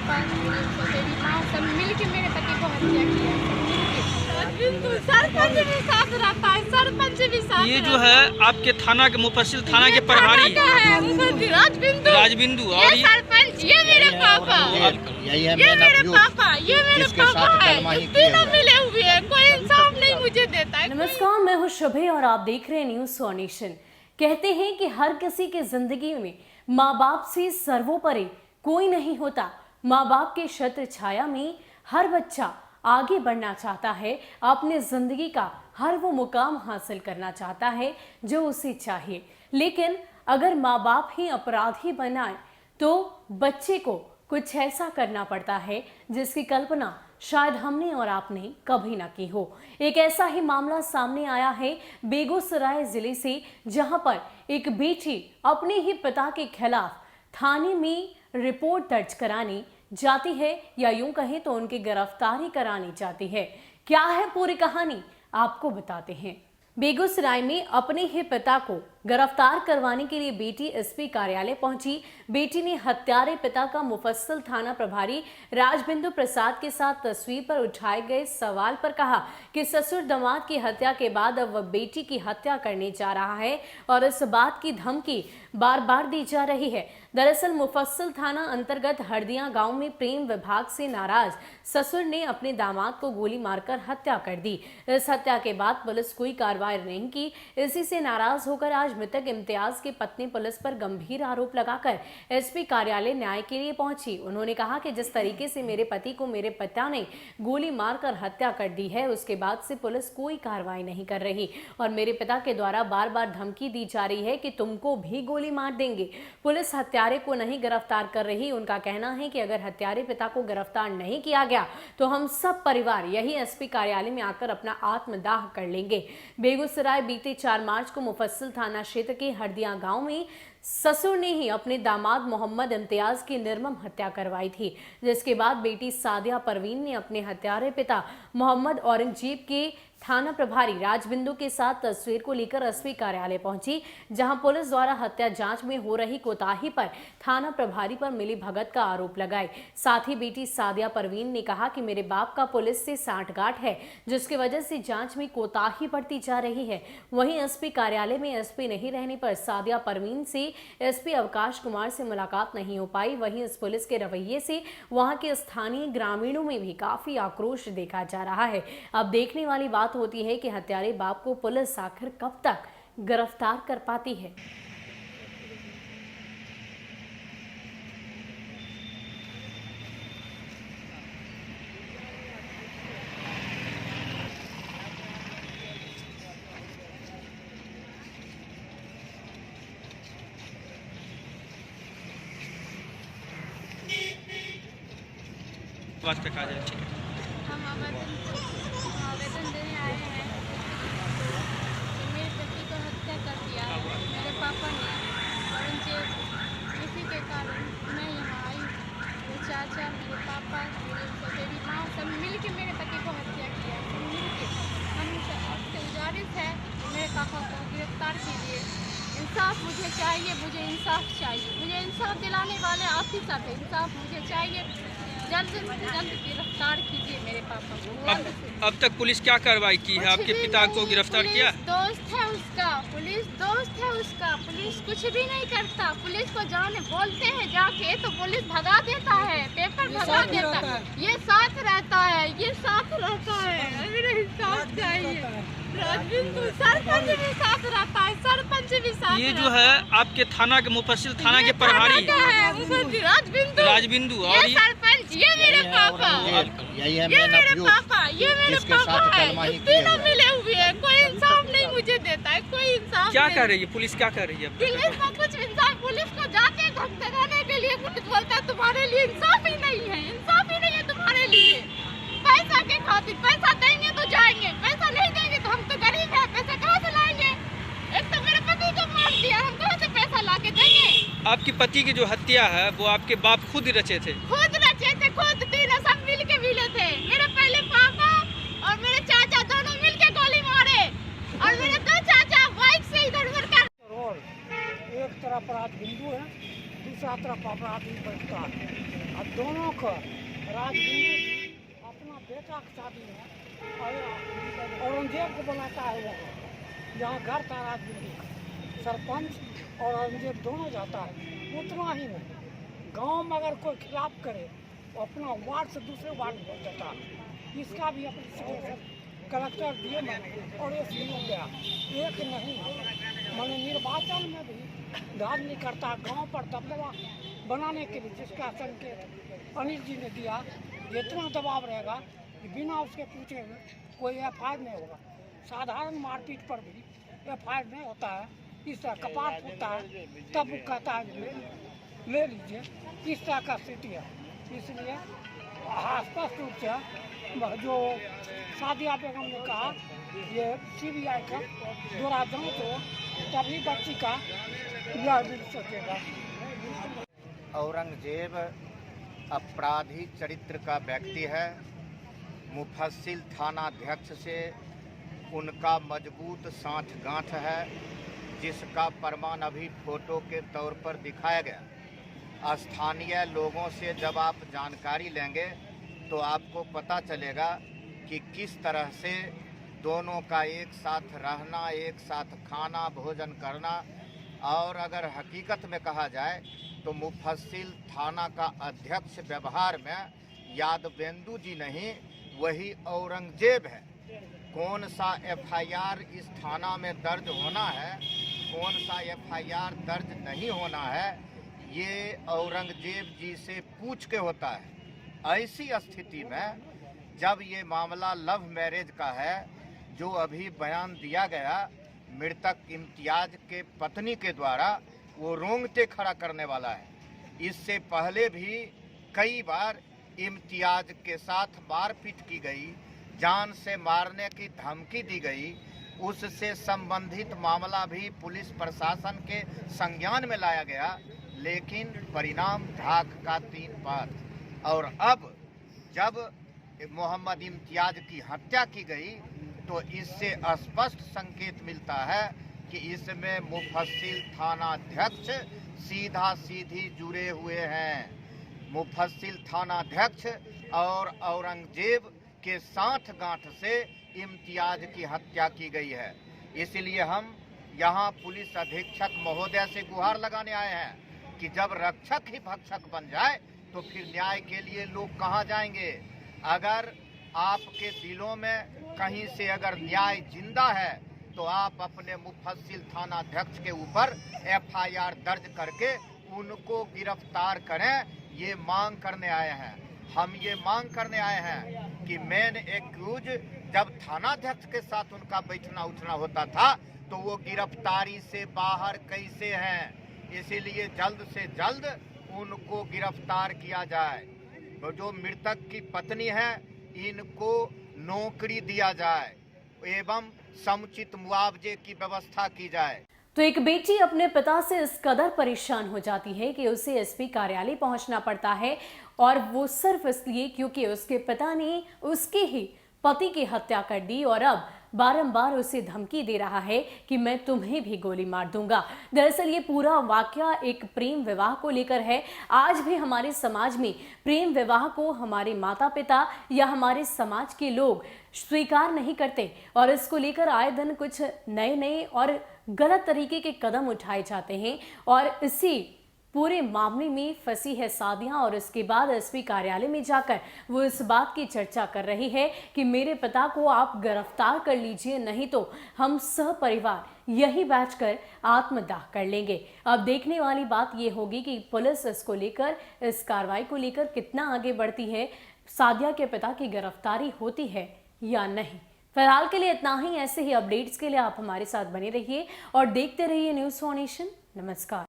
पापा, मेरी माँ सब मिल के मेरे पति को हत्या किया। बिल्कुल सरपंच भी साथ रहता है, सरपंच भी साथ। ये जो है आपके थाना के मुफस्सिल थाना के प्रभारी राजबिंदु और ये सरपंच, ये मेरे पापा, ये मेरे पापा, ये मेरे पापा है। तीनों मिले हुए हैं, कोई इंसाफ नहीं मुझे देता है। नमस्कार, मैं हूँ शुभे और आप देख रहे हैं न्यूज़ 100 नेशन। कहते हैं कि हर किसी के जिंदगी में माँ बाप से सर्वोपरि कोई नहीं होता। माँ बाप के छत्र छाया में हर बच्चा आगे बढ़ना चाहता है, अपने जिंदगी का हर वो मुकाम हासिल करना चाहता है जो उसे चाहिए। लेकिन अगर माँ बाप ही अपराधी बनाए तो बच्चे को कुछ ऐसा करना पड़ता है जिसकी कल्पना शायद हमने और आपने कभी ना की हो। एक ऐसा ही मामला सामने आया है बेगूसराय जिले से, जहां पर एक बेटी अपने ही पिता के खिलाफ थाने में रिपोर्ट दर्ज कराने जाती है, या यूं कहें तो उनकी गिरफ्तारी करानी चाहती है। क्या है पूरी कहानी, आपको बताते हैं। बेगूसराय में अपने ही पिता को गिरफ्तार करवाने के लिए बेटी एसपी कार्यालय पहुंची। बेटी ने हत्यारे पिता का मुफस्सिल थाना प्रभारी राजबिंदु प्रसाद के साथ तस्वीर पर उठाए गए सवाल पर कहा कि ससुर दामाद की हत्या के बाद अब वह बेटी की हत्या करने जा रहा है और इस बात की धमकी बार बार दी जा रही है। दरअसल मुफस्सिल थाना अंतर्गत हरदिया गांव में प्रेम विभाग से नाराज ससुर ने अपने दामाद को गोली मारकर हत्या कर दी। इस हत्या के बाद पुलिस कोई कार्रवाई नहीं की। इसी से नाराज होकर आज मृतक इम्तियाज की पत्नी पुलिस पर गंभीर आरोप लगाकर एसपी कार्यालय न्याय के लिए पहुंची। उन्होंने कहा कि जिस तरीके से मेरे पति को मेरे पिता ने गोली मारकर हत्या कर दी है, उसके बाद से पुलिस कोई कार्रवाई नहीं कर रही और मेरे पिता के द्वारा बार बार धमकी दी जा रही है कि तुमको भी गोली मार देंगे। पुलिस हत्यारे को नहीं गिरफ्तार कर रही। उनका कहना है कि अगर हत्यारे पिता को गिरफ्तार नहीं किया गया तो हम सब परिवार यही एसपी कार्यालय में आकर अपना आत्मदाह कर लेंगे। बेगूसराय बीते 4 मार्च को मुफस्सिल थाना क्षेत्र के हरदिया गांव में ससुर ने ही अपने दामाद मोहम्मद इम्तियाज की निर्मम हत्या करवाई थी, जिसके बाद बेटी सादिया परवीन ने अपने हत्यारे पिता मोहम्मद औरंगजेब के थाना प्रभारी राजबिंदु के साथ तस्वीर को लेकर एसपी कार्यालय पहुंची, जहां पुलिस द्वारा हत्या जांच में हो रही कोताही पर थाना प्रभारी पर मिली भगत का आरोप लगाए। साथ ही बेटी सादिया परवीन ने कहा कि मेरे बाप का पुलिस से सांठगांठ है, जिसकी वजह से जांच में कोताही बढ़ती जा रही है। वहीं एसपी कार्यालय में एसपी नहीं रहने पर सादिया परवीन से एसपी अवकाश कुमार से मुलाकात नहीं हो पाई। वहीं इस पुलिस के रवैये से वहां के स्थानीय ग्रामीणों में भी काफी आक्रोश देखा जा रहा है। अब देखने वाली बात होती है कि हत्यारे बाप को पुलिस आखिर कब तक गिरफ्तार कर पाती है। वास्ते कहा जाए, ठीक है। हम आवेदन देने आए हैं कि मेरे पति को हत्या कर दिया है मेरे पापा ने, औरंगजेब। इसी के कारण मैं यहाँ आई। मेरे चाचा, मेरे पापा, मेरी माँ सब मिल के मेरे पति को हत्या किया। सब मिल के हम आपसे गुजारिश है मेरे पापा को गिरफ्तार कीजिए। इंसाफ मुझे चाहिए, मुझे इंसाफ चाहिए। मुझे इंसाफ दिलाने वाले आप ही सब हैं। इंसाफ मुझे चाहिए, जल्द से जल्द गिरफ्तार कीजिए मेरे पापा को। अब तक पुलिस क्या कार्रवाई की है? आपके पिता को गिरफ्तार किया? दोस्त है उसका, पुलिस दोस्त है उसका। पुलिस कुछ भी नहीं करता। पुलिस को जाने बोलते हैं जाके तो पुलिस भगा देता है, पेपर भगा देता है। ये साथ रहता है, ये साथ रहता है। मेरे इंसाफ चाहिए। सरपंच भी साथ रहता है, सरपंच भी साथ। ये जो है आपके थाना के मुफस्सिल थाना के प्रभारी राजबिंदु और सरपंच, ये मेरे पापा, ये मेरे पापा, ये मेरे पापा है। तीनों मिले हुए हैं, कोई इंसाफ नहीं मुझे देता है, कोई इंसाफ। क्या कर रही है पुलिस, क्या कर रही है? पुलिस को कुछ इंसाफ, पुलिस को जाके धमकाने के लिए कुछ बोलता है। तुम्हारे लिए इंसाफ ही नहीं है, इंसाफ ही नहीं है तुम्हारे लिए। पैसा के खातिर, पैसा देंगे तो जाएंगे, पैसा नहीं देंगे तो हम तो गरीब हैं, पैसा कहाँ से लाएंगे? एक तो मेरे पति को मार दिया, हम कहाँ से पैसा लाके देंगे? आपके पति की जो हत्या है वो आपके बाप खुद रचे थे? खुद रचे थे, खुद तीनों सब मिल के मिले थे। मेरे पहले पापा और मेरे चाचा दोनों मिल के गोली मारे और मेरे 2 चाचा बाइक से इधर उधर कर। एक तरफ राजबिंदु है दूसरा तरफ अपराधी बैठता है। अब दोनों को राजबिंदु जी अपना बेटा की शादी में और औरंगजेब को बुलाता है वहाँ जहाँ घर था राजबिंदु का। सरपंच और औरंगजेब दोनों जाता है। उतना ही नहीं, गांव में अगर कोई खिलाफ करे तो अपना वार्ड से दूसरे वार्ड में हो जाता है। इसका भी अपने कलेक्टर डीएम और एस हो गया। एक नहीं, मैंने निर्वाचन में भी राजनीति करता गांव पर दबदबा बनाने के लिए जिसका संकेत अनिल जी ने दिया। इतना दबाव रहेगा कि बिना उसके पूछे हुए कोई एफआईआर नहीं होगा। साधारण मारपीट पर भी एफआईआर नहीं होता है। इस तरह कपार फूटता है तब वो कहता है ले लीजिए। इस तरह का स्थिति है। इसलिए स्पष्ट रूप से जो सादिया बेगम ने कहा ये सीबीआई का दोहरा जांच हो तभी बच्ची का न्याय मिल सकेगा। औरंगजेब अपराधी चरित्र का व्यक्ति है। मुफस्सिल थानाध्यक्ष से उनका मजबूत साठगांठ है, जिसका प्रमाण अभी फोटो के तौर पर दिखाया गया। स्थानीय लोगों से जब आप जानकारी लेंगे तो आपको पता चलेगा कि किस तरह से दोनों का एक साथ रहना, एक साथ खाना भोजन करना। और अगर हकीकत में कहा जाए तो मुफस्सिल थाना का अध्यक्ष व्यवहार में यादवेंदु जी नहीं, वही औरंगजेब है। कौन सा एफआईआर इस थाना में दर्ज होना है, कौन सा एफआईआर दर्ज नहीं होना है, ये औरंगजेब जी से पूछ के होता है। ऐसी स्थिति में जब ये मामला लव मैरिज का है, जो अभी बयान दिया गया मृतक इम्तियाज के पत्नी के द्वारा, वो रोंगटे खड़ा करने वाला है। इससे पहले भी कई बार इम्तियाज के साथ मारपीट की गई, जान से मारने की धमकी दी गई। उससे संबंधित मामला भी पुलिस प्रशासन के संज्ञान में लाया गया, लेकिन परिणाम धाक का 3 पात। और अब जब मोहम्मद इम्तियाज की हत्या की गई तो इससे स्पष्ट संकेत मिलता है कि इसमें मुफस्सिल थानाध्यक्ष सीधा सीधी जुड़े हुए हैं। मुफस्सिल थानाध्यक्ष और औरंगजेब के साठगांठ से इम्तियाज की हत्या की गई है। इसलिए हम यहाँ पुलिस अधीक्षक महोदय से गुहार लगाने आए हैं कि जब रक्षक ही भक्षक बन जाए तो फिर न्याय के लिए लोग कहाँ जाएंगे। अगर आपके दिलों में कहीं से अगर न्याय जिंदा है तो आप अपने मुफस्सिल थानाध्यक्ष के ऊपर एफआईआर दर्ज करके उनको गिरफ्तार करें। ये मांग करने आए हैं। हम ये मांग करने आए हैं कि मेन एक्यूज जब थानाध्यक्ष के साथ उनका बैठना उठना होता था तो वो गिरफ्तारी से बाहर कैसे हैं। इसीलिए जल्द से जल्द उनको गिरफ्तार किया जाए। तो जो मृतक की पत्नी है, इनको नौकरी दिया जाए एवं समुचित मुआवजे की व्यवस्था की जाए। तो एक बेटी अपने पिता से इस कदर परेशान हो जाती है कि उसे एसपी कार्यालय पहुंचना पड़ता है, और वो सिर्फ इसलिए क्योंकि उसके पिता ने उसके ही पति की हत्या कर दी और अब बारंबार उसे धमकी दे रहा है कि मैं तुम्हें भी गोली मार दूंगा। दरअसल ये पूरा वाकया एक प्रेम विवाह को लेकर है। आज भी हमारे समाज में प्रेम विवाह को हमारे माता पिता या हमारे समाज के लोग स्वीकार नहीं करते, और इसको लेकर आए दिन कुछ नए नए और गलत तरीके के कदम उठाए जाते हैं। और इसी पूरे मामले में फंसी है सादिया, और इसके बाद एसपी कार्यालय में जाकर वो इस बात की चर्चा कर रही है कि मेरे पिता को आप गिरफ्तार कर लीजिए, नहीं तो हम सह परिवार यही बैठकर आत्मदाह कर लेंगे। अब देखने वाली बात ये होगी कि पुलिस इसको लेकर, इस कार्रवाई को लेकर कितना आगे बढ़ती है, सादिया के पिता की गिरफ्तारी होती है या नहीं। फिलहाल के लिए इतना ही। ऐसे ही अपडेट्स के लिए आप हमारे साथ बने रहिए और देखते रहिए न्यूज़ फॉर नेशन। नमस्कार।